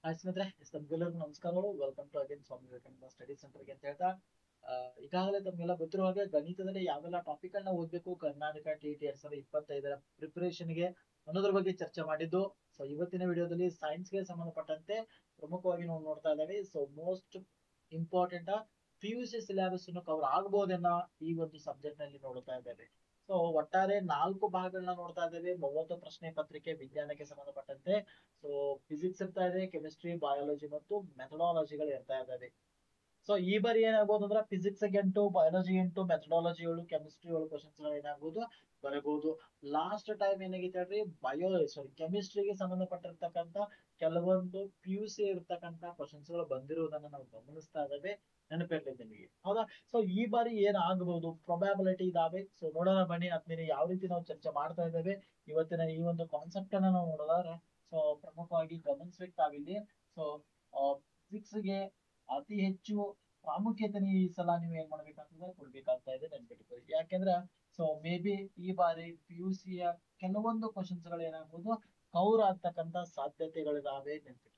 Hi ಸ್ನೇಹಿತರೆ, ತಮ್ಗೆಲ್ಲರಿಗೂ ನಮಸ್ಕಾರಗಳು. Welcome to again Swami Vivekananda study ಸೆಂಟರ್ಗೆ ಅಂತ ಹೇಳ್ತಾ ಈಗಾಗಲೇ ತಮ್ಗೆಲ್ಲ ಗೊತ್ತಿರುವ ಹಾಗೆ ಗಣಿತದಲ್ಲಿ ಯಾವೆಲ್ಲ ಟಾಪಿಕ್ ಅನ್ನ ಓದ್ಬೇಕು ಕರ್ನಾಟಕ ಟಿ 2025 ಪ್ರಿಪರೇಷನ್ಗೆ ಅನ್ನೋದ್ರ ಬಗ್ಗೆ ಚರ್ಚೆ ಮಾಡಿದ್ದು. ಸೊ ಇವತ್ತಿನ ವಿಡಿಯೋದಲ್ಲಿ ಸೈನ್ಸ್ಗೆ ಸಂಬಂಧಪಟ್ಟಂತೆ ಪ್ರಮುಖವಾಗಿ ನಾವು ನೋಡ್ತಾ ಇದ್ದೇವೆ. So most important PUC syllabus ಅನ್ನು ಕವರ್ ಆಗಬಹುದನ್ನ ಈ ಒಂದು ಸಬ್ಜೆಕ್ಟ್ ನಲ್ಲಿ ನೋಡ್ತಾ ಇದ್ದೇವೆ. ಸೊ ಒಟ್ಟಾರೆ 4 ಭಾಗಗಳನ್ನ ನೋಡ್ತಾ ಇದ್ದೇವೆ. 30 ಪ್ರಶ್ನೆ ಪತ್ರಿಕೆ ವಿಜ್ಞಾನಕ್ಕೆ ಸಂಬಂಧಪಟ್ಟಂತೆ. ಸೊ ಫಿಸಿಕ್ಸ್ ಇರ್ತಾ ಇದೆ, ಕೆಮಿಸ್ಟ್ರಿ, ಬಯಾಲಜಿ ಮತ್ತು ಮೆಥಡಾಲಜಿಗಳು ಇರ್ತಾ ಇದ್ದಾವೆ. ಸೊ ಈ ಬಾರಿ ಏನಾಗ್ಬೋದು ಅಂದ್ರೆ physics 8, biology 8, methodology 7, chemistry 7 questions ಏನಾಗ್ಬೋದು ಬರಬಹುದು. ಲಾಸ್ಟ್ ಟೈಮ್ ಏನಾಗಿತ್ತು ಹೇಳ್ರಿ, ಕೆಮಿಸ್ಟ್ರಿಗೆ ಸಂಬಂಧಪಟ್ಟಿರ್ತಕ್ಕಂಥ ಕೆಲವೊಂದು PUC ಇರ್ತಕ್ಕಂಥ ಕ್ವಶನ್ಸ್ ಗಳು ಬಂದಿರುವುದನ್ನ ನಾವು ಗಮನಿಸ್ತಾ ಇದ್ದೇವೆ. ನೆನಪಿರ್ಲಿ ನಿಮಗೆ, ಹೌದಾ? ಸೊ ಈ ಬಾರಿ ಏನಾಗಬಹುದು ಪ್ರೊಬ್ಯಾಬಿಲಿಟಿ ಇದಾವೆ. ಸೊ ನೋಡೋಣ ಬನ್ನಿ ಆದ್ಮೇಲೆ ಯಾವ ರೀತಿ ನಾವು ಚರ್ಚೆ ಮಾಡ್ತಾ ಇದ್ದೇವೆ ಇವತ್ತಿನ ಈ ಒಂದು ಕಾನ್ಸೆಪ್ಟ್ ಅನ್ನ ನಾವು ನೋಡೋದಾದ್ರೆ. ಸೊ ಪ್ರಮುಖವಾಗಿ ಗಮನಿಸ್ಬೇಕು ತಾವಿಲ್ಲಿ. ಸೊ ಫಿಸಿಕ್ಸ್ಗೆ ಅತಿ ಹೆಚ್ಚು ಪ್ರಾಮುಖ್ಯತೆ ಈ ಸಲ ನೀವು ಏನ್ ಮಾಡ್ಬೇಕಾಗ್ತದೆ, ಕೊಡ್ಬೇಕಾಗ್ತಾ ಇದೆ, ನೆನ್ಪಿಟ್ಕೊಳ್ಳಿ. ಯಾಕೆಂದ್ರೆ ಸೊ ಮೇ ಬಿ ಈ ಬಾರಿ PUC ಯ ಕೆಲವೊಂದು ಕ್ವಶನ್ಸ್ ಗಳು ಏನಾಗ್ಬೋದು ಕವರ್ ಆಗ್ತಕ್ಕಂತ ಸಾಧ್ಯತೆಗಳಿದಾವೆ, ನೆನ್ಪಿಟ್ಕೊಳ್ಳಿ.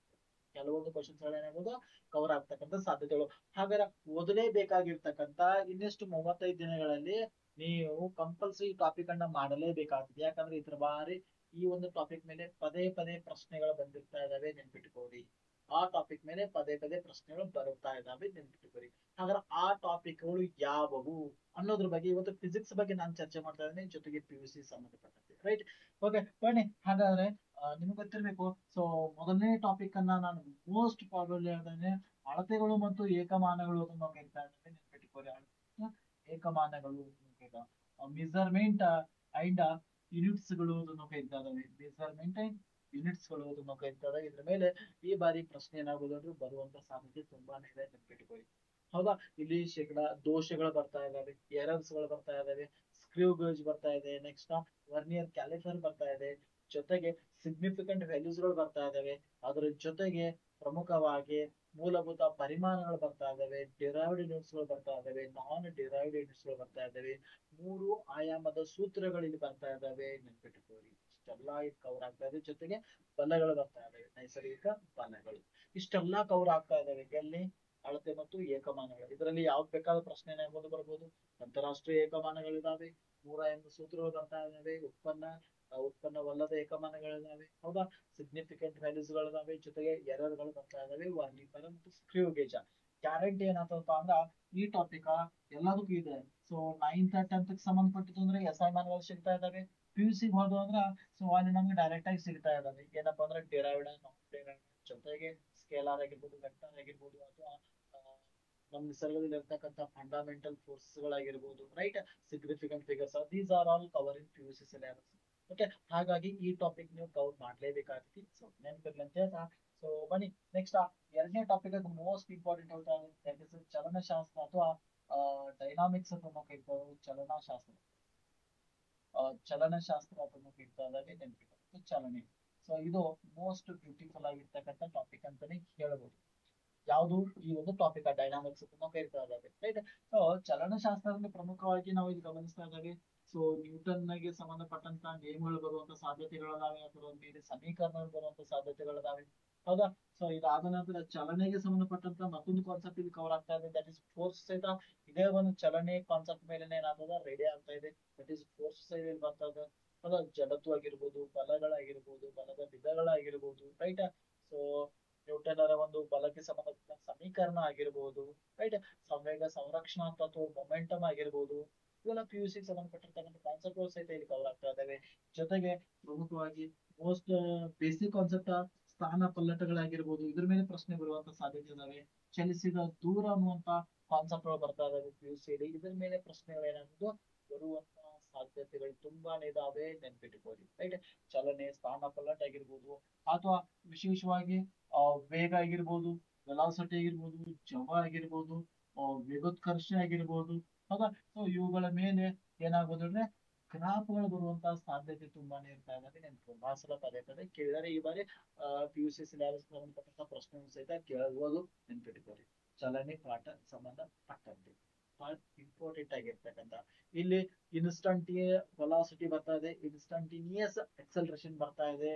ಕೆಲವೊಂದು ಕ್ವಶನ್ಸ್ ಗಳು ಏನಾಗ್ಬೋದು ಕವರ್ ಆಗ್ತಕ್ಕಂತ ಸಾಧ್ಯತೆಗಳು. ಹಾಗಾದ್ರೆ ಓದಲೇಬೇಕಾಗಿರ್ತಕ್ಕಂತ ಇನ್ನೆಷ್ಟು 35 ದಿನಗಳಲ್ಲಿ ನೀವು ಕಂಪಲ್ಸರಿ ಟಾಪಿಕ್ ಅನ್ನ ಮಾಡಲೇಬೇಕಾಗ್ತದೆ. ಯಾಕಂದ್ರೆ ಇದ್ರ ಬಾರಿ ಈ ಒಂದು ಟಾಪಿಕ್ ಮೇಲೆ ಪದೇ ಪದೇ ಪ್ರಶ್ನೆಗಳು ಬಂದಿರ್ತಾ ಇದಾವೆ, ನೆನ್ಪಿಟ್ಕೊಳ್ಳಿ. ಆ ಟಾಪಿಕ್ ಮೇಲೆ ಪದೇ ಪದೇ ಪ್ರಶ್ನೆಗಳು ಬರುತ್ತಾ ಇದಾವೆ, ನೆನ್ಪಿಟ್ಕೊಳ್ಳಿ. ಹಾಗಾದ್ರೆ ಆ ಟಾಪಿಕ್ಗಳು ಯಾವುವು ಅನ್ನೋದ್ರ ಬಗ್ಗೆ ಇವತ್ತು ಫಿಸಿಕ್ಸ್ ಬಗ್ಗೆ ನಾನು ಚರ್ಚೆ ಮಾಡ್ತಾ ಇದ್ದೇನೆ, ಜೊತೆಗೆ PUC ಸಂಬಂಧಪಟ್ಟಂತೆ. ರೈಟ್, ಓಕೆ ಬನ್ನಿ. ಹಾಗಾದ್ರೆ ನಿಮ್ಗೆ ಗೊತ್ತಿರ್ಬೇಕು. ಸೊ ಮೊದಲನೇ ಟಾಪಿಕ್ ಅನ್ನ ನಾನು ಮೋಸ್ಟ್ ಪ್ರಾಬಬ್ಲಿ ಹೇಳ್ತೇನೆ, ಅಳತೆಗಳು ಮತ್ತು ಏಕಮಾನಗಳು ಅನ್ನೋ ಕರಿತಾ ಇದ್ದೇನೆ, ನೆನ್ಪಿಟ್ಕೊಳ್ಳಿ. ಏಕಮಾನಗಳು ಮೆಜರ್ಮೆಂಟ್ ಅಂಡ್ ಯೂನಿಟ್ಸ್ ಗಳು ಅದನ್ನು ಕರಿತಾ ಇದಾವೆ. ಮೆಜರ್ಮೆಂಟ್ ಅಂಡ್ ಯೂನಿಟ್ಸ್ ಗಳು ಅದನ್ನು ಕರಿತಾ ಇದಾವೆ. ಇದ್ರ ಮೇಲೆ ಈ ಬಾರಿ ಪ್ರಶ್ನೆ ಏನಾಗೋದು ಅಂದ್ರೆ ಬರುವಂತ ಸಾಧ್ಯತೆ ತುಂಬಾನೇ ಇದೆ, ನೆನ್ಪಿಟ್ಕೊಳ್ಳಿ. ಹೌದಾ? ಇಲ್ಲಿ ಶೇಕಡ ದೋಷಗಳು ಬರ್ತಾ ಇದಾವೆ, ಎರರ್ಸ್ ಗಳು ಬರ್ತಾ ಇದಾವೆ, ಸ್ಕ್ರೂ ಗೇಜ್ ಬರ್ತಾ ಇದೆ, ನೆಕ್ಸ್ಟ್ ವರ್ನಿಯರ್ ಕ್ಯಾಲಿಫರ್ ಬರ್ತಾ ಇದೆ, ಜೊತೆಗೆ ಸಿಗ್ನಿಫಿಕೆಂಟ್ ವ್ಯಾಲ್ಯೂಸ್ ಗಳು ಬರ್ತಾ ಇದಾವೆ. ಅದ್ರ ಜೊತೆಗೆ ಪ್ರಮುಖವಾಗಿ ಮೂಲಭೂತ ಪರಿಮಾಣಗಳು ಬರ್ತಾ ಇದಾವೆ, ಡಿರೈವ್ಡ್ ಯೂನಿಟ್ಸ್ ಗಳು ಬರ್ತಾ ಇದಾವೆ, ನಾನ್ ಡಿರೈವ್ಡ್ ಯೂನಿಟ್ಸ್ ಗಳು ಬರ್ತಾ ಇದಾವೆ, 3 ಆಯಾಮದ ಸೂತ್ರಗಳು ಇಲ್ಲಿ ಬರ್ತಾ ಇದಾವೆ, ನೆನ್ಪಿಟ್ಟುಕೊಳ್ಳಿ. ಇಷ್ಟೆಲ್ಲ ಇದು ಕವರ್ ಆಗ್ತಾ ಇದೆ. ಜೊತೆಗೆ ಬಲಗಳು ಬರ್ತಾ ಇದಾವೆ, ನೈಸರ್ಗಿಕ ಬಲಗಳು. ಇಷ್ಟೆಲ್ಲ ಕವರ್ ಆಗ್ತಾ ಇದಾವೆ ಎಲ್ಲಿ, ಅಳತೆ ಮತ್ತು ಏಕಮಾನಗಳು. ಇದರಲ್ಲಿ ಯಾವ್ದು ಬೇಕಾದ ಪ್ರಶ್ನೆ ಏನಾಗ್ಬೋದು ಬರ್ಬೋದು. ಅಂತಾರಾಷ್ಟ್ರೀಯ ಏಕಮಾನಗಳಿದಾವೆ, 3 ಆಯಾಮದ ಸೂತ್ರಗಳು ಬರ್ತಾ ಇದಾವೆ, ಉತ್ಪನ್ನವಲ್ಲದ ಏಕಮಾನಗಳಿದಾವೆ, ಹೌದಾ? ಸಿಗ್ನಿಫಿಕೆಂಟ್ ವ್ಯಾಲ್ಯೂಸ್ ಗಳಿದಾವೆ, ಜೊತೆಗೆ ಎರರ್ ಗಳು ಬರ್ತಾ ಇದಾವೆ, ವಾರ್ನಿಪರ ಮತ್ತು ಸ್ಕ್ರೂ ಗೇಜ್. ಗ್ಯಾರಂಟಿ ಏನಾಗ್ತದಪ್ಪ ಅಂದ್ರ ಈ ಟಾಪಿಕ್ ಎಲ್ಲದಕ್ಕೂ ಇದೆ. ಸೊ 9th 10th ಸಂಬಂಧಪಟ್ಟಿದ್ದು ಅಂದ್ರೆ ಅಸೈನ್ಮೆಂಟ್ ಸಿಗ್ತಾ ಇದಾವೆ. PUC ಹೋದ್ರು ಅಂದ್ರ ಸೊ ಅಲ್ಲಿ ನಮ್ಗೆ ಡೈರೆಕ್ಟ್ ಆಗಿ ಸಿಗ್ತಾ ಇದಾವೆ. ಏನಪ್ಪಾ ಅಂದ್ರೆ ಡಿರೈವ್ಡ್, ನಾನ್ ಡಿರೈವ್ಡ್, ಜೊತೆಗೆ ಸ್ಕೇಲಾರ್ ಆಗಿರ್ಬೋದು, ವೆಕ್ಟರ್ ಆಗಿರ್ಬೋದು, ಅಥವಾ ನಮ್ಮ ನಿಸರ್ಗದಲ್ಲಿ ಇರ್ತಕ್ಕಂಥ ಫಂಡಮೆಂಟಲ್ ಫೋರ್ಸ್ ಗಳಾಗಿರ್ಬೋದು, right? Significant figures, these are all cover in PUC syllabus. Okay, ಹಾಗಾಗಿ ಈ ಟಾಪಿಕ್ ನೀವು ಕವರ್ ಮಾಡ್ಲೇಬೇಕಾಗ್ತೈತಿ. ಸೊ ನೆನಪಿರ್ಲಿ ಅಂತ ಹೇಳ್ತಾ, ಸೊ ಬನ್ನಿ ನೆಕ್ಸ್ಟ್ ಎರಡನೇ ಟಾಪಿಕ್ ಮೋಸ್ಟ್ ಇಂಪಾರ್ಟೆಂಟ್ ಹೇಳ್ತಾ ಇದೆ, ಚಲನಶಾಸ್ತ್ರ ಅಥವಾ ಡೈನಾಮಿಕ್ಸ್ ಅಂತ ನಾವು ಕರಿತೀವಿ. ಚಲನಶಾಸ್ತ್ರ ಅಂತ ಕರಿತಾ ಇದ್ದಾರೆ, ನೆನಪಿಟ್ಟು ಚಲನೆ. ಸೊ ಇದು ಮೋಸ್ಟ್ ಬ್ಯೂಟಿಫುಲ್ ಆಗಿರ್ತಕ್ಕಂಥ ಟಾಪಿಕ್ ಅಂತಾನೆ ಹೇಳ್ಬೋದು. ಯಾವುದು ಈ ಒಂದು ಟಾಪಿಕ್ ಡೈನಾಮಿಕ್ಸ್ ಅಂತ ನಾವು ಕರಿತಾ ಇದ್ದೇವೆ, ರೈಟ್? ಸೊ ಚಲನಶಾಸ್ತ್ರದಲ್ಲಿ ಪ್ರಮುಖವಾಗಿ ನಾವು ಇಲ್ಲಿ ಗಮನಿಸ್ತಾ ಇದ್ದೇವೆ. ಸೊ ನ್ಯೂಟನ್ಗೆ ಸಂಬಂಧಪಟ್ಟಂತ ನಿಯಮಗಳು ಬರುವಂತ ಸಾಧ್ಯತೆಗಳಿದಾವೆ, ಅದರ ಮೇಲೆ ಸಮೀಕರಣಗಳು ಬರುವಂತ ಸಾಧ್ಯತೆಗಳಿದಾವೆ, ಹೌದಾ? ಸೊ ಇದಾದ ನಂತರ ಚಲನೆಗೆ ಸಂಬಂಧಪಟ್ಟಂತ ಮತ್ತೊಂದು ಕಾನ್ಸೆಪ್ಟ್ ಇಲ್ಲಿ ಕವರ್ ಆಗ್ತಾ ಇದೆ, ದಟ್ ಇಸ್ ಫೋರ್ಸ್ ಸಹಿತ. ಇದೇ ಒಂದು ಚಲನೆ ಕಾನ್ಸೆಪ್ಟ್ ಮೇಲೆ ಏನಾಗ್ತದ ರೆಡಿ ಆಗ್ತಾ ಇದೆ, ದಟ್ ಇಸ್ ಫೋರ್ಸ್ ಸೈಡ್ ಇಲ್ಲಿ ಬರ್ತಾ ಇದೆ. ಅದ ಜಡತ್ವ ಆಗಿರ್ಬೋದು, ಬಲಗಳಾಗಿರ್ಬೋದು, ಬಲದ ವಿಧಗಳಾಗಿರ್ಬೋದು, ರೈಟ್? ಸೊ ನ್ಯೂಟನರ ಒಂದು ಬಲಕ್ಕೆ ಸಂಬಂಧಪಟ್ಟ ಸಮೀಕರಣ ಆಗಿರ್ಬೋದು, ರೈಟ್? ಸಂವೇಗ ಸಂರಕ್ಷಣಾ ತತ್ವ, ಮೊಮೆಂಟಮ್ ಆಗಿರ್ಬೋದು, ಇವೆಲ್ಲ PUC ಸಂಬಂಧಪಟ್ಟಿರ್ತಕ್ಕಂಥ ಕಾನ್ಸೆಪ್ಟ್ ಸಹಿತ ಇಲ್ಲಿ ಕವರ್ ಆಗ್ತಾ ಇದಾವೆ. ಜೊತೆಗೆ ಪ್ರಮುಖವಾಗಿ ಮೋಸ್ಟ್ ಬೇಸಿಕ್ ಕಾನ್ಸೆಪ್ಟ್ ಸ್ಥಾನ ಪಲ್ಲಟಗಳಾಗಿರ್ಬೋದು, ಇದ್ರ ಮೇಲೆ ಪ್ರಶ್ನೆ ಬರುವಂತ ಸಾಧ್ಯತೆ ಇದಾವೆ. ಚಲಿಸಿದ ದೂರ ಅನ್ನುವಂತ ಕಾನ್ಸೆಪ್ಟ್ ಗಳು ಬರ್ತಾ ಇದಾವೆ PUC ಯಲ್ಲಿ. ಇದ್ರ ಮೇಲೆ ಪ್ರಶ್ನೆಗಳು ಏನಾಗ್ಬೋದು ಬರುವಂತ ಸಾಧ್ಯತೆಗಳು ತುಂಬಾನೇ ಇದಾವೆ, ನೆನ್ಪಿಟ್ಟುಕೊಳ್ಳಿ, ರೈಟ್? ಚಲನೆ, ಸ್ಥಾನ ಪಲ್ಲಟ ಆಗಿರ್ಬೋದು, ಅಥವಾ ವಿಶೇಷವಾಗಿ ವೇಗ ಆಗಿರ್ಬೋದು, ವೆಲಾಸಿಟಿ ಆಗಿರ್ಬೋದು, ಜವ ಆಗಿರ್ಬೋದು, ವೇಗೋತ್ಕರ್ಷ ಆಗಿರ್ಬೋದು, ಹೌದಾ? ಸೊ ಇವುಗಳ ಮೇಲೆ ಏನಾಗ್ಬೋದು ಅಂದ್ರೆ ಗ್ರಾಫ್ಗಳು ಬರುವಂತಹ ಸಾಧ್ಯತೆ ತುಂಬಾನೇ ಇರ್ತಾ ಇದಾವೆ, ನೆನ್ಪು ಬಹಳ ಸಲ ಪದೇ ಪದೇ ಕೇಳಿದರೆ ಈ ಬಾರಿ PUC ಸಿಲೆಬಸ್ ಸಂಬಂಧಪಟ್ಟಂತ ಪ್ರಶ್ನೆ ಸಹಿತ ಕೇಳಬಹುದು, ನೆನ್ಪಿಟ್ಕೊಳ್ಳಿ. ಚಲನೆ ಪಾಠ ಸಂಬಂಧಪಟ್ಟಂತೆ ಬಹಳ ಇಂಪಾರ್ಟೆಂಟ್ ಆಗಿರ್ತಕ್ಕಂಥ ಇಲ್ಲಿ ಇನ್ಸ್ಟಂಟೇ ವೆಲಾಸಿಟಿ ಬರ್ತಾ ಇದೆ, ಇನ್ಸ್ಟಂಟೇನಿಯಸ್ ಎಕ್ಸಲರೇಷನ್ ಬರ್ತಾ ಇದೆ,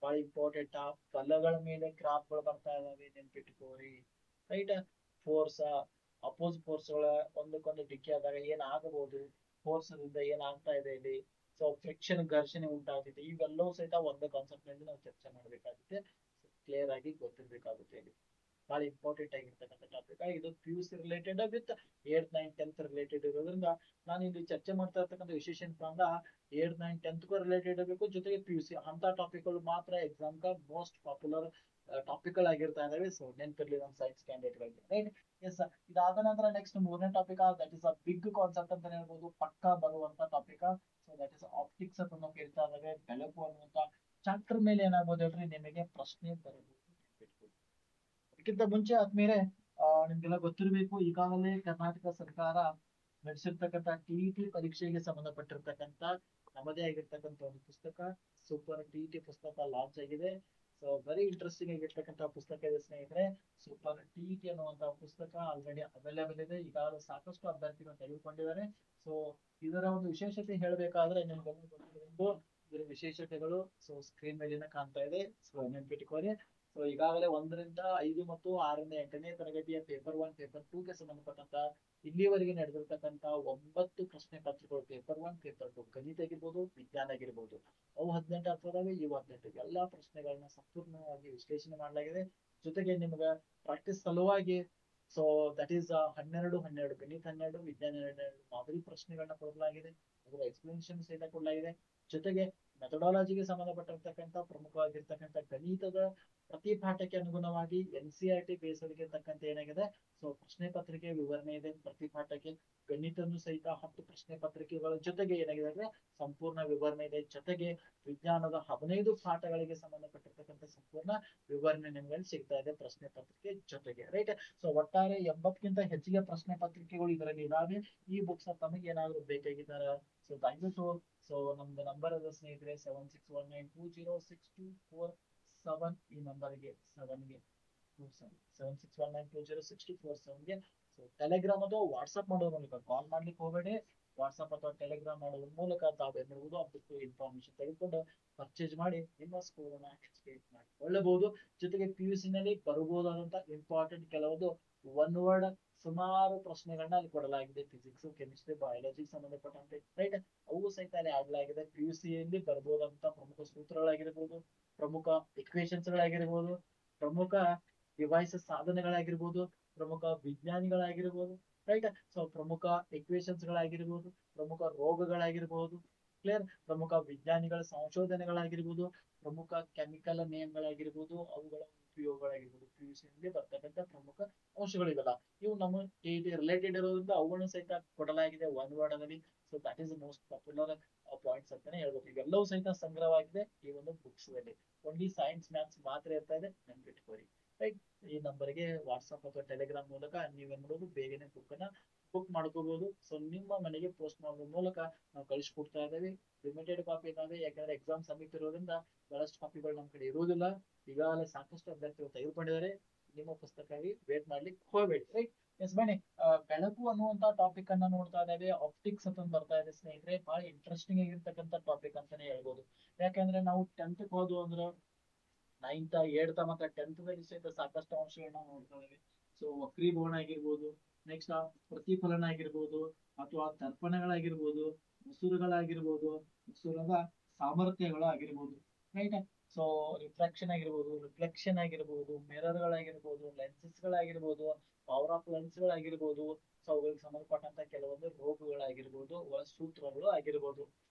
ಬಹಳ ಇಂಪಾರ್ಟೆಂಟ್. ಬಲಗಳ ಮೇಲೆ ಗಳು ಬರ್ತಾ ಇದಾವೆ, ನೆನ್ಪಿಟ್ಕೋರಿ. ರೈಟ್. ಫೋರ್ಸ್, ಅಪೋಸ್ ಫೋರ್ಸ್ಗಳ ಒಂದಕ್ಕೊಂದು ಡಿಕ್ಕಿ ಆದಾಗ ಏನಾಗಬಹುದು, ಫೋರ್ಸ್ ಇಂದ ಏನಾಗ್ತಾ ಇದೆ ಇಲ್ಲಿ, ಸೊ ಫ್ರಿಕ್ಷನ್ ಘರ್ಷಣೆ ಉಂಟಾಗುತ್ತೆ. ಇವೆಲ್ಲವೂ ಸಹಿತ ಒಂದು ಕಾನ್ಸೆಪ್ಟ್ ನಲ್ಲಿ ನಾವು ಚರ್ಚೆ ಮಾಡಬೇಕಾಗುತ್ತೆ, ಕ್ಲಿಯರ್ ಆಗಿ ಗೊತ್ತಿರ್ಬೇಕಾಗುತ್ತೆ ಇಲ್ಲಿ. ಬಹಳ ಇಂಪಾರ್ಟೆಂಟ್ ಆಗಿರ್ತಕ್ಕಂಥ ಟಾಪಿಕ್. ಇದು PUC related with 8th 9th 10th related ಇರೋದ್ರಿಂದ ನಾನು ಇಲ್ಲಿ ಚರ್ಚೆ ಮಾಡ್ತಾ ಇರ್ತಕ್ಕಂಥ ವಿಶೇಷ ಏನಪ್ಪಾ ಅಂದ್ರ 8th 9th 10th ರಿಲೇಟೆಡ್ ಇರಬೇಕು, ಜೊತೆಗೆ PUC ಅಂತ ಟಾಪಿಕ್ ಗಳು ಮಾತ್ರ ಎಕ್ಸಾಮ್ ಮೋಸ್ಟ್ ಪಾಪ್ಯುಲರ್ ಟಾಪಿಕ್ ಆಗಿರ್ತಾ ಇದಾವೆ. ಸೊ ನೆನ್ಪಿರ್ಲಿ ನಮ್ಮ ಸೈನ್ಸ್ ಕ್ಯಾಂಡಿಡೇಟ್ ಗಳಿಗೆ. ರೈಟ್. ಎಸ್. ಇದಾದ ನಂತರ ನೆಕ್ಸ್ಟ್ ಮೂರನೇ topic, that is a big concept ಅಂತ ಹೇಳ್ಬೋದು, ಪಕ್ಕ ಬರುವಂತ topic. So that is optics ಅಂತ ಕರಿತಾ ಇದಾವೆ. ಬೆಳಕು ಅನ್ನುವಂತ ಚಾಪ್ಟರ್ ಮೇಲೆ ಏನಾಗ್ಬೋದು ಹೇಳ್ರಿ, ನಿಮಗೆ ಪ್ರಶ್ನೆ ಬರಬಹುದು. ಅದಕ್ಕಿಂತ ಮುಂಚೆ ಆದ್ಮೇಲೆ ನಿಮ್ಗೆಲ್ಲ ಗೊತ್ತಿರಬೇಕು, ಈಗಾಗಲೇ ಕರ್ನಾಟಕ ಸರ್ಕಾರ ನಡೆಸಿರ್ತಕ್ಕಂಥ TET ಪರೀಕ್ಷೆಗೆ ಸಂಬಂಧಪಟ್ಟಿರ್ತಕ್ಕಂಥ ನಮ್ಮದೇ ಆಗಿರ್ತಕ್ಕಂಥ ಒಂದು ಪುಸ್ತಕ, ಸೂಪರ್ TET ಪುಸ್ತಕ ಲಾಂಚ್ ಆಗಿದೆ. ಸೊ ವೆರಿ ಇಂಟ್ರೆಸ್ಟಿಂಗ್ ಆಗಿರ್ತಕ್ಕಂಥ ಪುಸ್ತಕ ಇದೆ ಸ್ನೇಹಿತರೆ. ಸೂಪರ್ TET ಅನ್ನುವಂತಹ ಪುಸ್ತಕ ಆಲ್ರೆಡಿ ಅವೈಲೇಬಲ್ ಇದೆ, ಈಗಾಗಲೇ ಸಾಕಷ್ಟು ಅಭ್ಯರ್ಥಿಗಳು ತೆಗೆದುಕೊಂಡಿದ್ದಾರೆ. ಸೊ ಇದರ ಒಂದು ವಿಶೇಷತೆ ಹೇಳಬೇಕಾದ್ರೆ ನಿಮ್ಗೆಲ್ಲ ಗೊತ್ತಿರಬಹುದು, ಇದರ ವಿಶೇಷತೆಗಳು ಸೊ ಸ್ಕ್ರೀನ್ ಮೇಲಿನ ಕಾಣ್ತಾ ಇದೆ. ಸೊ ನೆನ್ಪಿಟ್ಕೋರಿ. ಸೊ ಈಗಾಗಲೇ 1 ರಿಂದ 5 ಮತ್ತು 6 ರಿಂದ 8ನೇ ತರಗತಿಯ ಪೇಪರ್ 1 ಪೇಪರ್ 2 ಗೆ ಸಂಬಂಧಪಟ್ಟಂತ ಇಲ್ಲಿಯವರೆಗೆ ನಡೆದಿರ್ತಕ್ಕಂಥ 9 ಪ್ರಶ್ನೆ ಪತ್ರಿಕೆಗಳು, ಪೇಪರ್ 1 ಪೇಪರ್ 2 ಗಣಿತ ಆಗಿರ್ಬೋದು, ವಿಜ್ಞಾನ ಆಗಿರ್ಬೋದು, ಅವು 18 ಆಗ್ತದವೆ, ಇವು 18 ಎಲ್ಲಾ ಪ್ರಶ್ನೆಗಳನ್ನ ಸಂಪೂರ್ಣವಾಗಿ ವಿಶ್ಲೇಷಣೆ ಮಾಡಲಾಗಿದೆ. ಜೊತೆಗೆ ನಿಮ್ಗ ಪ್ರಾಕ್ಟೀಸ್ ಸಲುವಾಗಿ ಸೊ ದಟ್ ಈಸ್ 12 ಗಣಿತ 12 ವಿಜ್ಞಾನ 12 ಮಾದರಿ ಪ್ರಶ್ನೆಗಳನ್ನ ಕೊಡಲಾಗಿದೆ, ಅದರ ಎಕ್ಸ್ಪ್ಲನೇಷನ್ ಸಹಿತ ಕೊಡಲಾಗಿದೆ. ಜೊತೆಗೆ ಮೆಥಡಾಲಜಿಗೆ ಸಂಬಂಧಪಟ್ಟಿರ್ತಕ್ಕಂಥ ಪ್ರಮುಖವಾಗಿರ್ತಕ್ಕಂಥ ಗಣಿತದ ಪ್ರತಿ ಪಾಠಕ್ಕೆ ಅನುಗುಣವಾಗಿ NCERT ಬೇಸರಿಗೆ ತಕ್ಕಂತೆ ಏನಾಗಿದೆ, ಸೊ ಪ್ರಶ್ನೆ ಪತ್ರಿಕೆ ವಿವರಣೆ ಇದೆ ಪ್ರತಿ ಪಾಠಕ್ಕೆ. ಗಣಿತನು ಸಹಿತ 10 ಪ್ರಶ್ನೆ ಪತ್ರಿಕೆಗಳ ಜೊತೆಗೆ ಏನಾಗಿದೆ ಅಂದ್ರೆ ಸಂಪೂರ್ಣ ವಿವರಣೆ ಇದೆ. ಜೊತೆಗೆ ವಿಜ್ಞಾನದ 15 ಪಾಠಗಳಿಗೆ ಸಂಬಂಧಪಟ್ಟಿರ್ತಕ್ಕಂಥ ಸಂಪೂರ್ಣ ವಿವರಣೆ ನಿಮ್ಗೆ ಸಿಗ್ತಾ ಇದೆ ಪ್ರಶ್ನೆ ಪತ್ರಿಕೆ ಜೊತೆಗೆ. ರೈಟ್. ಸೊ ಒಟ್ಟಾರೆ 80ಕ್ಕಿಂತ ಹೆಚ್ಚಿಗೆ ಪ್ರಶ್ನೆ ಪತ್ರಿಕೆಗಳು ಇದರಲ್ಲಿ ಇದಾವೆ. ಈ ಬುಕ್ಸ್ ತಮಗೆ ಏನಾದ್ರು ಬೇಕಾಗಿದ್ದಾರೆ ಸೊ ದಯವಿಟ್ಟು ಸೊ ನಮ್ದು ನಂಬರ್ ಅದ ಸ್ನೇಹಿತರೆ, 7619206247 ಈ ನಂಬರ್ಗೆ 7619206247ಗೆ ಸೊ ಟೆಲಿಗ್ರಾಮ್ ಅಥವಾ ವಾಟ್ಸ್ಆಪ್ ಮಾಡೋದ್ರ ಮೂಲಕ, ಕಾಲ್ ಮಾಡ್ಲಿಕ್ಕೆ ಹೋಗಬೇಡಿ, ವಾಟ್ಸ್ಆಪ್ ಅಥವಾ ಟೆಲಿಗ್ರಾಮ್ ಮಾಡೋದ್ರ ಮೂಲಕ ತಾವೇನಿರುವುದು ಅದಕ್ಕೆ ಇನ್ಫಾರ್ಮೇಶನ್ ತೆಗೆದುಕೊಂಡು ಪರ್ಚೇಸ್ ಮಾಡಿ ನಿಮ್ಮ ಸ್ಕೋರ್ ಅನ್ನ ಎಕ್ಸ್ಪೆಕ್ಟ್ ಮಾಡಿಕೊಳ್ಳಬಹುದು. ಜೊತೆಗೆ PUC ನಲ್ಲಿ ಬರಬಹುದಾದಂತ ಇಂಪಾರ್ಟೆಂಟ್ ಕೆಲವೊಂದು ಒನ್ ವರ್ಡ್ ಸುಮಾರು ಪ್ರಶ್ನೆಗಳನ್ನ ಅಲ್ಲಿ ಕೊಡಲಾಗಿದೆ, ಫಿಸಿಕ್ಸ್ ಕೆಮಿಸ್ಟ್ರಿ ಬಯಾಲಜಿ ಸಂಬಂಧಪಟ್ಟಂತೆ. ರೈಟ್. ಅವು ಸಹಿತ ಅಲ್ಲಿ ಆಡಲಾಗಿದೆ. PUC ಯಲ್ಲಿ ಬರ್ಬೋದಂತ ಪ್ರಮುಖ ಸೂತ್ರಗಳಾಗಿರ್ಬೋದು, ಪ್ರಮುಖ ಇಕ್ವೇಶನ್ಸ್ ಗಳಾಗಿರ್ಬೋದು, ಪ್ರಮುಖ ಡಿವೈಸ್ ಸಾಧನಗಳಾಗಿರ್ಬೋದು, ಪ್ರಮುಖ ವಿಜ್ಞಾನಿಗಳಾಗಿರ್ಬೋದು. ರೈಟ್. ಸೊ ಪ್ರಮುಖ ಇಕ್ವೇಶನ್ಸ್ ಗಳಾಗಿರ್ಬೋದು, ಪ್ರಮುಖ ರೋಗಗಳಾಗಿರ್ಬೋದು, ಕ್ಲಿಯರ್, ಪ್ರಮುಖ ವಿಜ್ಞಾನಿಗಳ ಸಂಶೋಧನೆಗಳಾಗಿರ್ಬೋದು, ಪ್ರಮುಖ ಕೆಮಿಕಲ್ ನೇಮ್ಗಳಾಗಿರ್ಬೋದು, ಅವುಗಳ ಉಪಯೋಗಗಳಾಗಿರ್ಬೋದು, PUC ನಲ್ಲಿ ಬರ್ತಕ್ಕಂಥ ಪ್ರಮುಖ ಅಂಶಗಳಿವೆಲ್ಲ ಇವು ನಮ್ಮ TET ರಿಲೇಟೆಡ್ ಇರೋದ್ರಿಂದ ಅವುಗಳನ್ನು ಸಹಿತ ಕೊಡಲಾಗಿದೆ ಒನ್ ವರ್ಡ್ ಅಲ್ಲಿ. So that is most popular points ಅಂತಾನೆ ಹೇಳ್ಬೋದು. ಇವೆಲ್ಲವೂ ಸಹಿತ ಸಂಗ್ರಹವಾಗಿದೆ ಈ ಒಂದು ಬುಕ್ಸ್ ನಲ್ಲಿ. ಓನ್ಲಿ ಸೈನ್ಸ್ ಮ್ಯಾಥ್ಸ್ ಮಾತ್ರ ಇರ್ತಾ ಇದೆ, ನೆನ್ಪಿಟ್ಕೋರಿ. ರೈಟ್. ಈ ನಂಬರ್ಗೆ ವಾಟ್ಸ್ಆಪ್ ಅಥವಾ ಟೆಲಿಗ್ರಾಮ್ ಮೂಲಕ ನೀವೇನ್ ಮಾಡೋದು, ಬೇಗನೆ ಬುಕ್ ಮಾಡ್ಕೋಬಹುದು. ಸೊ ನಿಮ್ಮ ಮನೆಗೆ ಪೋಸ್ಟ್ ಮಾಡೋದ್ರ ಮೂಲಕ ನಾವು ಕಳಿಸ್ಕೊಡ್ತಾ ಇದ್ದೇವೆ. ಲಿಮಿಟೆಡ್ ಕಾಪಿ ಇದಾವೆ, ಯಾಕಂದ್ರೆ ಎಕ್ಸಾಮ್ ಸಮೀಪ ಇರೋದ್ರಿಂದ ಬಹಳಷ್ಟು ಕಾಪಿಗಳು ನಮ್ಮ ಕಡೆ ಇರುವುದಿಲ್ಲ. ಈಗಾಗಲೇ ಸಾಕಷ್ಟು ಅಭ್ಯರ್ಥಿಗಳು ತೆಗೆದುಕೊಂಡಿದ್ದಾರೆ. ನಿಮ್ಮ ಪುಸ್ತಕವಾಗಿ ವೇಟ್ ಮಾಡ್ಲಿಕ್ಕೆ ಹೋಗ್ಬೇಡಿ. ರೈಟ್. ಎಸ್ ಬನ್ನಿ, ಬೆಳಕು ಅನ್ನುವಂತ ಟಾಪಿಕ್ ಅನ್ನ ನೋಡ್ತಾ ಇದ್ದೇವೆ. ಆಪ್ಟಿಕ್ಸ್ ಅಂತ ಬರ್ತಾ ಇದೆ ಸ್ನೇಹಿತರೆ, ಬಹಳ ಇಂಟ್ರೆಸ್ಟಿಂಗ್ ಆಗಿರ್ತಕ್ಕಂಥ ಟಾಪಿಕ್ ಅಂತಾನೆ ಹೇಳ್ಬೋದು. ಯಾಕಂದ್ರೆ ನಾವು 10th ಹೋದ್ವು ಅಂದ್ರೆ 9th 8th ಮತ್ತೆ 10th ದಲ್ಲಿ ಸಹಿತ ಸಾಕಷ್ಟು ಅಂಶಗಳನ್ನ ನೋಡ್ತಾ ಇದ್ದೇವೆ. ಸೊ ವಕ್ರೀಭವನ ಆಗಿರ್ಬೋದು, ನೆಕ್ಸ್ಟ್ ಪ್ರತಿಫಲನ ಆಗಿರ್ಬೋದು, ಅಥವಾ ದರ್ಪಣಗಳಾಗಿರ್ಬೋದು, ಮಸೂರಗಳಾಗಿರ್ಬೋದು, ಮಸೂರದ ಸಾಮರ್ಥ್ಯಗಳು ಆಗಿರ್ಬೋದು. ರೈಟ್. ಸೊ ರಿಫ್ರಾಕ್ಷನ್ ಆಗಿರ್ಬೋದು, ರಿಫ್ಲೆಕ್ಷನ್ ಆಗಿರ್ಬೋದು, ಮಿರರ್ ಗಳಾಗಿರ್ಬೋದು, ಲೆನ್ಸಸ್ ಗಳಾಗಿರ್ಬೋದು, ಪವರ್ ಆಫ್ ಲೆನ್ಸ್ ಗಳಾಗಿರ್ಬೋದು, ಸೊ ಅವುಗಳಿಗೆ ಸಂಬಂಧಪಟ್ಟಂತ ಕೆಲವೊಂದು ರೋಗಗಳಾಗಿರ್ಬೋದು, ಸೂತ್ರಗಳು ಆಗಿರ್ಬೋದು.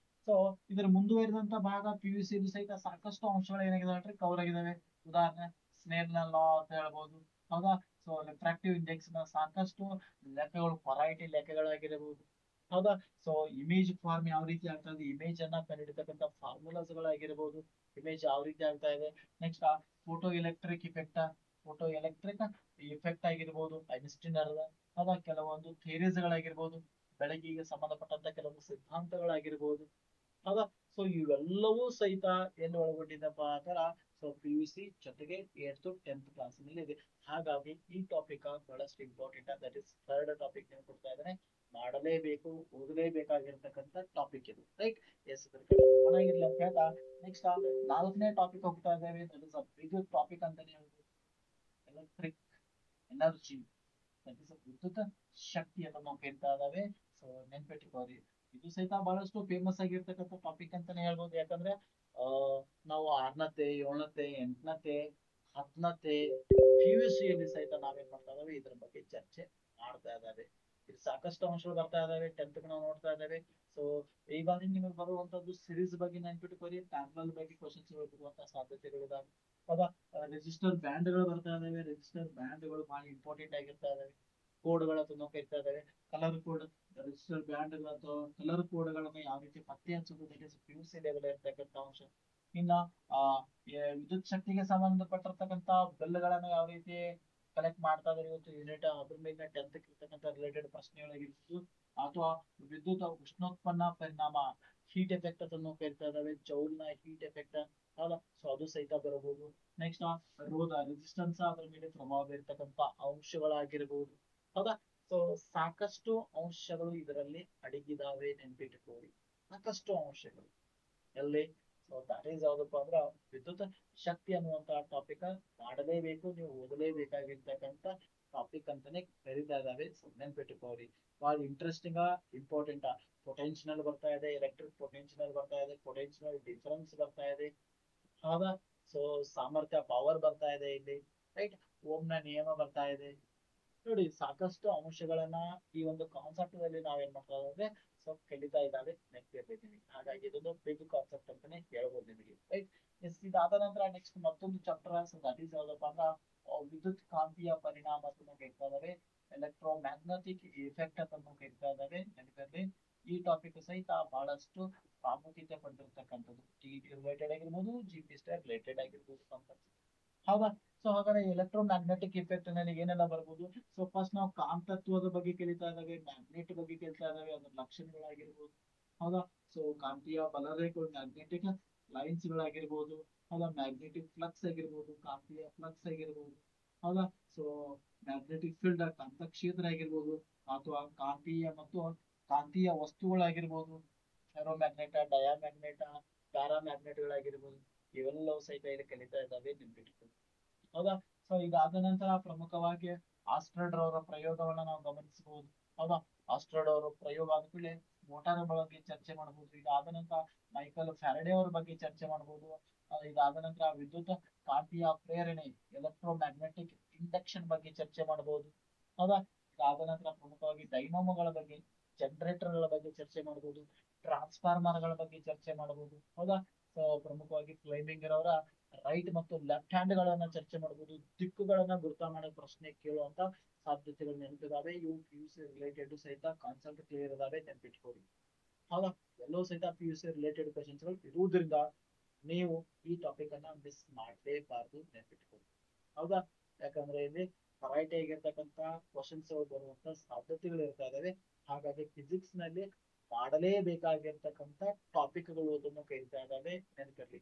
ಸೊ ಇದರ ಮುಂದುವರಿದಂತ ಭಾಗ PUC ಸಹಿತ ಸಾಕಷ್ಟು ಅಂಶಗಳು ಏನಾಗಿದಾವೆ ಕವರ್ ಆಗಿದಾವೆ. ಉದಾಹರಣೆ ಸ್ನೇರ್ನ ಲಾ ಅಂತ ಹೇಳ್ಬೋದು, ಹೌದಾ. ಸೊ ರಿಫ್ರಾಕ್ಟಿವ್ ಇಂಡೆಕ್ಸ್ ನ ಸಾಕಷ್ಟು ಲೆಕ್ಕಗಳು, ಪೊರೈಟಿ ಲೆಕ್ಕಗಳಾಗಿರಬಹುದು, ಹೌದಾ. ಸೊ ಇಮೇಜ್ ಫಾರ್ಮ್ ಯಾವ ರೀತಿ ಆಗ್ತಾ ಇದೆ, ಇಮೇಜ್ ಅನ್ನ ಕಂಡುಹಿಡಿತಕ್ಕಂಥ ಫಾರ್ಮುಲಾಸ್ ಗಳಾಗಿರ್ಬೋದು, ಇಮೇಜ್ ಯಾವ ರೀತಿ ಆಗ್ತಾ ಇದೆ. ನೆಕ್ಸ್ಟ್ ಫೋಟೋ ಎಲೆಕ್ಟ್ರಿಕ್ ಇಫೆಕ್ಟ್ ಆಗಿರ್ಬೋದು, ಐನ್ಸ್ಟೀನ್ ಹೌದಾ, ಕೆಲವೊಂದು ಥಿಯರೀಸ್ ಗಳಾಗಿರ್ಬೋದು, ಬೆಳಕಿಗೆ ಸಂಬಂಧಪಟ್ಟಂತ ಕೆಲವೊಂದು ಸಿದ್ಧಾಂತಗಳಾಗಿರ್ಬೋದು, ಹೌದಾ. ಸೊ ಇವೆಲ್ಲವೂ ಸಹಿತ ಎಲ್ಲಿ ಒಳಗೊಂಡಿದ್ದಪ್ಪ ಅಂತಾರ, ಸೊ PUC ಜೊತೆಗೆ 8th 10th ಕ್ಲಾಸಿನಲ್ಲಿ ಇದೆ. ಹಾಗಾಗಿ ಈ ಟಾಪಿಕ್ ಬಹಳಷ್ಟು important. That is third topic ನೀವು ಕೊಡ್ತಾ ಇದ್ದಾರೆ, ಮಾಡಲೇಬೇಕು ಓದಲೇಬೇಕಾಗಿರ್ತಕ್ಕಂಥ ಟಾಪಿಕ್ ಇದು, ರೈಟ್? ಎಸ್, ಚೆನ್ನಾಗಿರ್ಲಿ ಅಂತ ಹೇಳ್ತಾ ನೆಕ್ಸ್ಟ್ 4ನೇ ಟಾಪಿಕ್ ಹೋಗ್ತಾ ಇದ್ದೇವೆ. ದಟ್ ಇಸ್ ಬಿಗ್ ಟಾಪಿಕ್ ಅಂತಾನೆ ಹೇಳ್ಬೋದು, ಎಲೆಕ್ಟ್ರಿಕ್ ಎನರ್ಜಿ. ದಟ್ ಇಸ್ ವಿದ್ಯುತ್ ಶಕ್ತಿ ಅಂತ ನಾವು ಕೇಳ್ತಾ ಇದ್ದಾವೆ. ಸೊ ನೆನ್ಪಿಟ್ಕೋರಿ, ಇದು ಸಹಿತ ಬಹಳಷ್ಟು ಫೇಮಸ್ ಆಗಿರ್ತಕ್ಕಂಥ ಟಾಪಿಕ್ ಅಂತಾನೆ ಹೇಳ್ಬೋದು. ಯಾಕಂದ್ರೆ ಆ ನಾವು 6ನೇ 7ನೇ 8ನೇ 10ನೇ PUC ಯಲ್ಲಿ ಸಹಿತ ನಾವೇನ್ ಮಾಡ್ತಾ ಇದಾವೆ, ಇದ್ರ ಬಗ್ಗೆ ಚರ್ಚೆ ಮಾಡ್ತಾ ಇದ್ದಾವೆ. ಇದು ಸಾಕಷ್ಟು ಅಂಶಗಳು ಬರ್ತಾ ಇದಾವೆ. 10th ನಾವು ನೋಡ್ತಾ ಇದ್ದೇವೆ. ಸೊ ಈ ಬಾರಿ ನಿಮಗೆ ಬರುವಂತದ್ದು ಸಿರೀಸ್ ಬಗ್ಗೆ ನೆನ್ಪಿಟ್ಕೋರಿ, ಪ್ಯಾರಲಲ್ ಬಗ್ಗೆ ಕ್ವಶನ್ಸ್ ಬರುವಂತ ಸಾಧ್ಯತೆಗಳಿದಾವೆ. ಹೌದಾ? ರೆಜಿಸ್ಟರ್ ಬ್ಯಾಂಡ್ ಗಳು ಬರ್ತಾ ಇದಾವೆ. ರೆಜಿಸ್ಟರ್ ಬ್ಯಾಂಡ್ ಗಳು ಬಹಳ ಇಂಪಾರ್ಟೆಂಟ್ ಆಗಿರ್ತಾ ಇದಾವೆ. ಕೋಡ್ ಗಳ ನಾವು ಕರಿತಾ ಇದಾವೆ, ಕಲರ್ ಕೋಡ್. ರೆಜಿಸ್ಟರ್ ಬ್ಯಾಂಡ್ ಅಥವಾ ಕಲರ್ ಕೋಡ್ ಗಳನ್ನ ಯಾವ ರೀತಿ ಪತ್ತೆ ಹಚ್ಚುವುದು, PUC ಲೆವೆಲ್ ಇರ್ತಕ್ಕಂಥ ಅಂಶ. ಇನ್ನ ವಿದ್ಯುತ್ ಶಕ್ತಿಗೆ ಸಂಬಂಧಪಟ್ಟಿರ್ತಕ್ಕಂಥ ಬಿಲ್ ಗಳನ್ನ ಯಾವ ರೀತಿ ಕಲೆಕ್ಟ್ ಮಾಡ್ತಾ ಇದಾರೆ ಇವತ್ತು ಯೂನಿಟ್, ಅದ್ರ ಮೇಲೆ 10th ಇರ್ತಕ್ಕಂಥ ರಿಲೇಟೆಡ್ ಪ್ರಶ್ನೆಗಳಾಗಿರ್ಬೋದು. ಅಥವಾ ವಿದ್ಯುತ್ ಉಷ್ಣೋತ್ಪನ್ನ ಪರಿಣಾಮ, ಹೀಟ್ ಎಫೆಕ್ಟ್ ಅಂತ ಕರಿತಾ ಇದಾವೆ, ಜೌಲ್ ನ ಹೀಟ್ ಎಫೆಕ್ಟ್. ಹೌದಾ? ಸೊ ಅದು ಸಹಿತ ಬರಬಹುದು. ನೆಕ್ಸ್ಟ್ ರೋಧ, ರೆಸಿಸ್ಟೆನ್ಸ್, ಅದ್ರ ಮೇಲೆ ಪ್ರಭಾವ ಬೀರ್ತಕ್ಕಂಥ ಅಂಶಗಳಾಗಿರ್ಬೋದು. ಹೌದಾ? ಸೊ ಸಾಕಷ್ಟು ಅಂಶಗಳು ಇದರಲ್ಲಿ ಅಡಗಿದಾವೆ, ನೆನ್ಪಿಟ್ಕೊಳ್ಳಿ. ಸಾಕಷ್ಟು ಅಂಶಗಳು ಎಲ್ಲಿ. ಸೊ ದಟ್ ಈಸ್ ಯಾವ್ದಪ್ಪ ಅಂದ್ರ ವಿದ್ಯುತ್ ಶಕ್ತಿ ಅನ್ನುವಂತ ಟಾಪಿಕ್ ಮಾಡಲೇಬೇಕು, ನೀವು ಓದಲೇಬೇಕಾಗಿರ್ತಕ್ಕಂಥ ಟಾಪಿಕ್ ಅಂತಾನೆ ಕರೀತಾ ಇದಾವೆ. ಸೊ ನೆನ್ಪಿಟ್ಕೋರಿ, ಬಹಳ ಇಂಟ್ರೆಸ್ಟಿಂಗ್ ಇಂಪಾರ್ಟೆಂಟ್. ಪೊಟೆನ್ಶಿಯಲ್ ಬರ್ತಾ ಇದೆ, ಎಲೆಕ್ಟ್ರಿಕ್ ಪೊಟೆನ್ಶಿಯಲ್ ಬರ್ತಾ ಇದೆ, ಪೊಟೆನ್ಶಿಯಲ್ ಡಿಫರೆನ್ಸ್ ಬರ್ತಾ ಇದೆ. ಹೌದಾ? ಸೊ ಸಾಮರ್ಥ್ಯ ಪವರ್ ಬರ್ತಾ ಇದೆ ಇಲ್ಲಿ, ರೈಟ್? ಓಮ್ನ ನಿಯಮ ಬರ್ತಾ ಇದೆ. ನೋಡಿ, ಸಾಕಷ್ಟು ಅಂಶಗಳನ್ನ ಈ ಒಂದು ಕಾನ್ಸೆಪ್ಟ್ ದಲ್ಲಿ ನಾವೇನ್ ಮಾಡ್ತಾ ಇದ್ದೇವೆ, ಸೊ ಕಲಿತಾ ಇದ್ದಾವೆ, ನೆನಪಿರ್ಬೇಕು. ಹಾಗಾಗಿ ಇದೊಂದು ಬಿಗ್ ಕಾನ್ಸೆಪ್ಟ್ ಅಂತಾನೆ ಹೇಳ್ಬೋದು ನಿಮಗೆ, ರೈಟ್? ಎಸ್, ಇದಾದ ನಂತರ ನೆಕ್ಸ್ಟ್ ಮತ್ತೊಂದು ಚಾಪ್ಟರ್, ದಟ್ ಈಸ್ ಯಾವ್ದಪ್ಪ ಅಂದ್ರೆ ವಿದ್ಯುತ್ ಕಾಂತೀಯ ಪರಿಣಾಮ ಅಂತ ಕೇಳ್ತಾ ಇದಾವೆ, ಎಲೆಕ್ಟ್ರೋ ಮ್ಯಾಗ್ನೆಟಿಕ್ ಇಫೆಕ್ಟ್ ಅಂತ ಕೇಳ್ತಾ ಇದಾವೆ, ನೆನಪಿರ್ಲಿ. ಈ ಟಾಪಿಕ್ ಸಹಿತ ಬಹಳಷ್ಟು ಪ್ರಾಮುಖ್ಯತೆ ಪಡೆದಿರ್ತಕ್ಕಂಥದ್ದು, TET ರಿಲೇಟೆಡ್ ಆಗಿರ್ಬೋದು, GPST ರಿಲೇಟೆಡ್ ಆಗಿರ್ಬೋದು ಅಂತ. ಹೌದಾ? ಸೊ ಹಾಗಾದ್ರೆ ಎಲೆಕ್ಟ್ರೋ ಮ್ಯಾಗ್ನೆಟಿಕ್ ಇಫೆಕ್ಟ್ ನಲ್ಲಿ ಏನೆಲ್ಲ ಬರ್ಬೋದು? ಸೊ ಫಸ್ಟ್ ನಾವು ಕಾಂತತ್ವದ ಬಗ್ಗೆ ಕಲಿತಾ ಇದ್ದಾವೆ, ಮ್ಯಾಗ್ನೆಟ್ ಬಗ್ಗೆ ಕೇಳ್ತಾ ಇದ್ದಾವೆ, ಅದ್ರ ಲಕ್ಷಣಗಳಾಗಿರ್ಬೋದು. ಹೌದಾ? ಸೊ ಕಾಂತೀಯ ಬಲರೇಖೆಗಳು, ಮ್ಯಾಗ್ನೆಟಿಕ್ ಲೈನ್ಸ್ ಗಳಾಗಿರ್ಬೋದು. ಹೌದಾ? ಮ್ಯಾಗ್ನೆಟಿಕ್ ಫ್ಲಕ್ಸ್ ಆಗಿರ್ಬೋದು, ಕಾಂತೀಯ ಫ್ಲಕ್ಸ್ ಆಗಿರ್ಬೋದು. ಹೌದಾ? ಸೊ ಮ್ಯಾಗ್ನೆಟಿಕ್ ಫೀಲ್ಡ್, ಕಾಂತ ಕ್ಷೇತ್ರ ಆಗಿರ್ಬೋದು, ಅಥವಾ ಕಾಂತೀಯ ಮತ್ತು ಕಾಂತೀಯ ವಸ್ತುಗಳಾಗಿರ್ಬೋದು. ಫೆರೋಮ್ಯಾಗ್ನೆಟ, ಡಯಾಮ್ಯಾಗ್ನೆಟ, ಪ್ಯಾರಾಮ್ಯಾಗ್ನೆಟ್ ಗಳಾಗಿರ್ಬೋದು. ಇವೆಲ್ಲವೂ ಸಹಿತ ಇಲ್ಲಿ ಕಲಿತಾ ಇದ್ದಾವೆ, ನೆನ್ಪಿಟ್ಕೊಳ್ಳಿ. ಹೌದಾ? ಸೊ ಇದಾದ ನಂತರ ಪ್ರಮುಖವಾಗಿ ಆಸ್ಟ್ರಾಯ್ಡ್ ಅವರ ಪ್ರಯೋಗವನ್ನ ನಾವು ಗಮನಿಸಬಹುದು. ಹೌದಾ? ಆಸ್ಟ್ರಾಯ್ಡ್ ಅವರ ಪ್ರಯೋಗ ಆದ ಕೂಡಲೇ ಮೋಟಾರ್ ಬಗ್ಗೆ ಚರ್ಚೆ ಮಾಡಬಹುದು. ಇದಾದ ನಂತರ ಮೈಕಲ್ ಫ್ಯಾರಡೆ ಅವರ ಬಗ್ಗೆ ಚರ್ಚೆ ಮಾಡಬಹುದು. ಇದಾದ ನಂತರ ವಿದ್ಯುತ್ ಕಾಂತೀಯ ಪ್ರೇರಣೆ, ಎಲೆಕ್ಟ್ರೋ ಮ್ಯಾಗ್ನೆಟಿಕ್ ಇಂಡಕ್ಷನ್ ಬಗ್ಗೆ ಚರ್ಚೆ ಮಾಡಬಹುದು. ಹೌದಾ? ಇದಾದ ನಂತರ ಪ್ರಮುಖವಾಗಿ ಡೈನಾಮೋಗಳ ಬಗ್ಗೆ, ಜನರೇಟರ್ ಗಳ ಬಗ್ಗೆ ಚರ್ಚೆ ಮಾಡಬಹುದು, ಟ್ರಾನ್ಸ್ಫಾರ್ಮರ್ ಗಳ ಬಗ್ಗೆ ಚರ್ಚೆ ಮಾಡಬಹುದು. ಹೌದಾ? ಸೊ ಪ್ರಮುಖವಾಗಿ ಫ್ಲೈಮಿಂಗರ್ ಅವರ ರೈಟ್ ಮತ್ತು ಲೆಫ್ಟ್ ಹ್ಯಾಂಡ್ ಗಳನ್ನ ಚರ್ಚೆ ಮಾಡಬಹುದು. ದಿಕ್ಕುಗಳನ್ನ ಗುರುತ ಮಾಡೋ ಪ್ರಶ್ನೆ ಕೇಳುವಂತ ಸಾಧ್ಯತೆಗಳು ನೆನಪಿದಾವೆ. ಇವು PUC ರಿಲೇಟೆಡ್ ಸಹಿತ ಕಾನ್ಸೆಪ್ಟ್ ಕ್ಲಿಯರ್ ಇದಾವೆ, ನೆನಪಿಟ್ಕೊಳ್ಳಿ. ಹೌದಾ? ಎಲ್ಲವೂ ಸಹಿತ PUC ರಿಲೇಟೆಡ್ ಕ್ವಶನ್ಸ್ ಗಳು ಇರುವುದರಿಂದ ನೀವು ಈ ಟಾಪಿಕ್ ಅನ್ನ ಮಿಸ್ ಮಾಡಲೇಬಾರದು, ನೆನಪಿಟ್ಕೊಳ್ಳಿ. ಹೌದಾ? ಯಾಕಂದ್ರೆ ಇಲ್ಲಿ ವೆರೈಟಿ ಆಗಿರ್ತಕ್ಕಂಥ ಕ್ವಶನ್ಸ್ ಬರುವಂತ ಸಾಧ್ಯತೆಗಳು ಇರ್ತಾ ಇದಾವೆ. ಹಾಗಾಗಿ ಫಿಸಿಕ್ಸ್ ನಲ್ಲಿ ಮಾಡಲೇಬೇಕಾಗಿರ್ತಕ್ಕಂಥ ಟಾಪಿಕ್ ಗಳು ಅದನ್ನು ಕರೀತಾ ಇದ್ದಾವೆ, ನೆನಪಿರ್ಲಿ.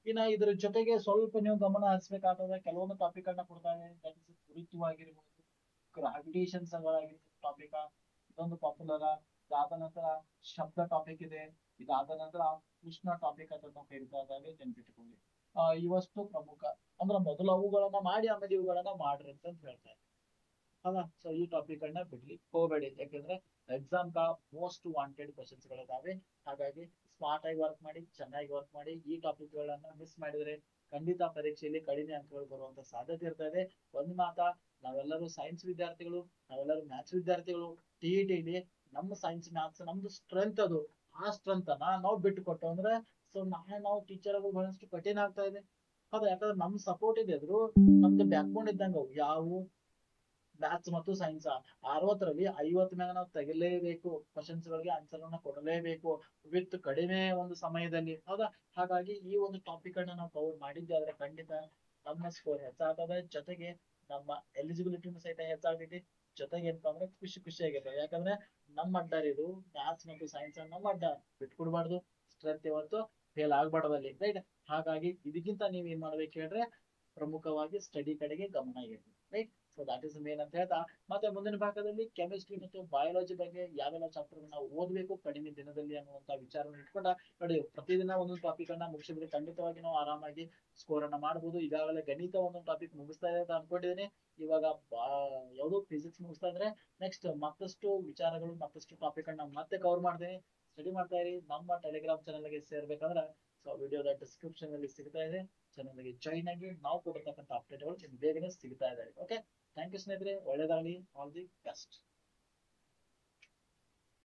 ಇನ್ನ ಇದ್ರ ಜೊತೆಗೆ ಸ್ವಲ್ಪ ನೀವು ಗಮನ ಹರಿಸಬೇಕಾದ ಕೆಲವೊಂದು ಟಾಪಿಕ್ ಅನ್ನ ಕೊಡ್ತಾರೆ. ಕುರಿತವಾಗಿರ್ಬೋದು, ಗ್ರಾವಿಟೇಷನ್ಸ್ ಟಾಪಿಕ್ ಇದೊಂದು ಪಾಪ್ಯುಲರ್. ಇದಾದ ನಂತರ ಶಬ್ದ ಟಾಪಿಕ್ ಇದೆ. ಇದಾದ ನಂತರ ಉಷ್ಣ ಟಾಪಿಕ್ ಅಂತ ನಾವು ಕರೀತಾ ಇದ್ದಾವೆ, ನೆನ್ಪಿಟ್ಕೊಳ್ಳಿ. ಇವಷ್ಟು ಪ್ರಮುಖ. ಅಂದ್ರೆ ಮೊದಲು ಅವುಗಳನ್ನ ಮಾಡಿ ಆಮೇಲೆ ಇವುಗಳನ್ನ ಮಾಡ್ರಿ ಅಂತ ಹೇಳ್ತಾರೆ. ಹೌದಾ? ಸೊ ಈ ಟಾಪಿಕ್ ಅನ್ನ ಬಿಡ್ಲಿ ಹೋಗಬೇಡಿ, ಯಾಕಂದ್ರೆ ಎಕ್ಸಾಮ್ ಮೋಸ್ಟ್ ವಾಂಟೆಡ್ ಕ್ವಶನ್ಸ್ ಗಳಿದಾವೆ. ಹಾಗಾಗಿ ಸ್ಮಾರ್ಟ್ ಆಗಿ ವರ್ಕ್ ಮಾಡಿ, ಚೆನ್ನಾಗಿ ವರ್ಕ್ ಮಾಡಿ. ಈ ಟಾಪಿಕ್ ಗಳನ್ನ ಮಿಸ್ ಮಾಡಿದ್ರೆ ಖಂಡಿತ ಪರೀಕ್ಷೆಯಲ್ಲಿ ಕಡಿಮೆ ಅಂಕಗಳು ಬರುವಂತ ಸಾಧ್ಯತೆ ಇರ್ತದೆ. ಒಂದ್ ಮಾತ, ನಾವೆಲ್ಲರೂ ಸೈನ್ಸ್ ವಿದ್ಯಾರ್ಥಿಗಳು, ನಾವೆಲ್ಲರೂ ಮ್ಯಾಥ್ಸ್ ವಿದ್ಯಾರ್ಥಿಗಳು. TET ನಮ್ಮ ಸೈನ್ಸ್ ಮ್ಯಾಥ್ಸ್ ನಮ್ದು ಸ್ಟ್ರೆಂತ್, ಅದು ಆ ಸ್ಟ್ರೆಂತ್ ಅನ್ನ ನಾವು ಬಿಟ್ಟು ಕೊಟ್ಟು ಅಂದ್ರೆ ಸೊ ನಾಳೆ ನಾವು ಟೀಚರ್ ಆಗೋದು ಬಹಳಷ್ಟು ಕಠಿಣ ಆಗ್ತಾ ಇದೆ. ಹೌದಾ? ಯಾಕಂದ್ರೆ ನಮ್ ಸಪೋರ್ಟ್ ಇದೆ, ಆದ್ರೂ ನಮ್ದು ಬ್ಯಾಕ್ ಬೋನ್ ಇದ್ದಂಗ ಯಾವ ಮ್ಯಾಥ್ಸ್ ಮತ್ತು ಸೈನ್ಸ್ 60ರಲ್ಲಿ 50 ಮ್ಯಾಗ ನಾವು ತೆಗಿಲೇಬೇಕು, ಕ್ವಶನ್ಸ್ ಗಳಿಗೆ ಆನ್ಸರ್ ಅನ್ನ ಕೊಡಲೇಬೇಕು, ವಿತ್ ಕಡಿಮೆ ಒಂದು ಸಮಯದಲ್ಲಿ. ಹೌದಾ? ಹಾಗಾಗಿ ಈ ಒಂದು ಟಾಪಿಕ್ ಅನ್ನ ನಾವು ಕವರ್ ಮಾಡಿದ್ದೆ ಆದ್ರೆ ಖಂಡಿತ ನಮ್ಮ ಸ್ಕೋರ್ ಹೆಚ್ಚಾಗ್ತದೆ, ಜೊತೆಗೆ ನಮ್ಮ ಎಲಿಜಿಬಿಲಿಟಿನೂ ಸಹಿತ ಹೆಚ್ಚಾಗ್ತೈತಿ. ಜೊತೆಗೆ ಏನಪ್ಪಾ ಅಂದ್ರೆ ಖುಷಿಯಾಗಿರ್ತದೆ. ಯಾಕಂದ್ರೆ ನಮ್ಮ ಅಡ್ಡ ಇದು ಮ್ಯಾಥ್ಸ್ ಮತ್ತು ಸೈನ್ಸ್ ನಮ್ಮ ಅಡ್ಡ ಬಿಟ್ಕೊಡ್ಬಾರ್ದು. ಸ್ಟ್ರೆಂತ್ ಇವತ್ತು ಫೇಲ್ ಆಗ್ಬಾರ್ದು ಅಲ್ಲಿ, ರೈಟ್? ಹಾಗಾಗಿ ಇದಕ್ಕಿಂತ ನೀವ್ ಏನ್ ಮಾಡ್ಬೇಕು ಹೇಳ್ರೆ, ಪ್ರಮುಖವಾಗಿ ಸ್ಟಡಿ ಕಡೆಗೆ ಗಮನ ಇಡಿ. Right. So that is main ಅಂತ ಹೇಳ್ತಾ, ಮತ್ತೆ ಮುಂದಿನ ಭಾಗದಲ್ಲಿ ಕೆಮಿಸ್ಟ್ರಿ ಮತ್ತು ಬಯಾಲಜಿ ಬಗ್ಗೆ ಯಾವೆಲ್ಲ ಚಾಪ್ಟರ್ ನಾವು ಓದಬೇಕು ಕಡಿಮೆ ದಿನದಲ್ಲಿ ಅನ್ನುವಂತ ವಿಚಾರವನ್ನು ಇಟ್ಕೊಂಡ ನೋಡಿ, ಪ್ರತಿದಿನ ಒಂದೊಂದು ಟಾಪಿಕ್ ಅನ್ನ ಮುಗಿಸಿದ್ರೆ ಖಂಡಿತವಾಗಿ ನಾವು ಆರಾಮಾಗಿ ಸ್ಕೋರ್ ಅನ್ನ ಮಾಡಬಹುದು. ಈಗಾಗಲೇ ಗಣಿತ ಒಂದೊಂದು ಟಾಪಿಕ್ ಮುಗಿಸ್ತಾ ಇದೆ ಅಂತ ಅನ್ಕೊಂಡಿದ್ದೀನಿ. ಇವಾಗ ಯಾವುದು ಫಿಸಿಕ್ಸ್ ಮುಗಿಸ್ತಾ ಇದ್ರೆ ನೆಕ್ಸ್ಟ್ ಮತ್ತಷ್ಟು ವಿಚಾರಗಳು ಮತ್ತಷ್ಟು ಟಾಪಿಕ್ ಅನ್ನ ಮತ್ತೆ ಕವರ್ ಮಾಡ್ತೀನಿ. ಸ್ಟಡಿ ಮಾಡ್ತಾ ಇರಿ. ನಮ್ಮ ಟೆಲಿಗ್ರಾಮ್ ಚಾನಲ್ ಗೆ ಸೇರ್ಬೇಕಂದ್ರೆ ಸೊ ವಿಡಿಯೋದ ಡಿಸ್ಕ್ರಿಪ್ಷನ್ ಅಲ್ಲಿ ಸಿಗ್ತಾ ಇದೆ, ಚಾನಲ್ ಗೆ ಜಾಯಿನ್ ಆಗಿ. ನಾವು ಕೊಡತಕ್ಕಂಥ ಅಪ್ಡೇಟ್ಗಳು ನಿಮ್ಗೆ ಬೇಗನೆ ಸಿಗ್ತಾ ಇದೆ. ಓಕೆ, ಥ್ಯಾಂಕ್ ಯು ಸ್ನೇಹಿತರೆ, ಒಳ್ಳೆದಾಗಲಿ, ಆಲ್ ದಿ ಬೆಸ್ಟ್.